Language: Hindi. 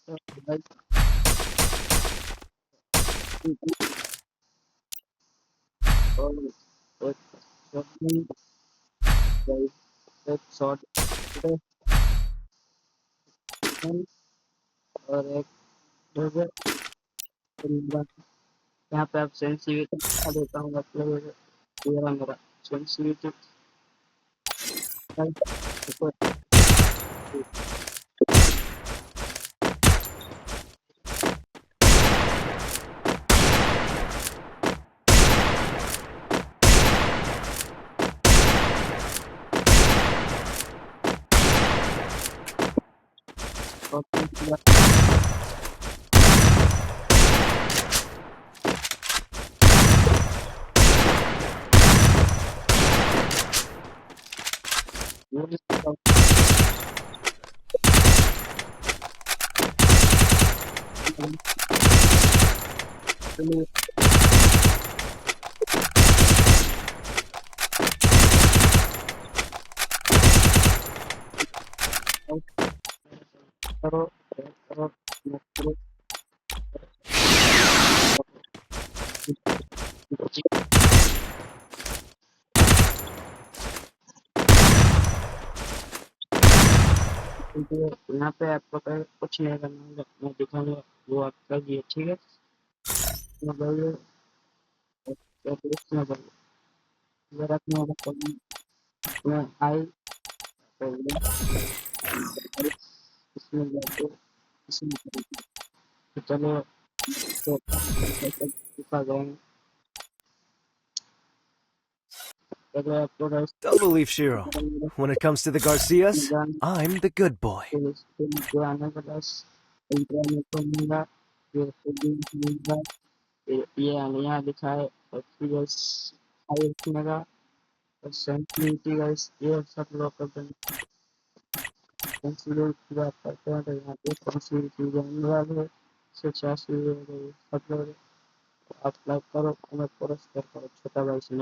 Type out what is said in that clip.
भाई और एक शॉटगन भाई, एक शॉटगन और एक डोजर। यहाँ पे आप सेंसिटिविटी दिखा देता हूँ मतलब ये रहा मेरा सेंसिटिविटी। करो करो करो। यहाँ पे आपको कुछ नहीं करना होगा, मैं दिखाऊंगा वो आपका ये ठीक है। मोबाइल मोबाइल अगर आपने मैं आई तो इसमें जाके इसमें तो चलो तो दिखा जाएंगे। पहले आपको बस Double leaf, Shiro. When it comes to the Garcias, I'm the good boy. आने का बस इंटरनेट को मिलेगा, फिर मिलेगा, ये यहाँ दिखाए और फिर बस आई रखनेगा और सेंसिटिविटी गाइस ये सब लोग करते हैं। सेंसिटिविटी की बात करते हैं तो यहाँ पे सेंसिटिविटी जानने वाले से 86 सब लोग आप लाइक करो, कमेंट करो, शेयर करो, छोटा भाई से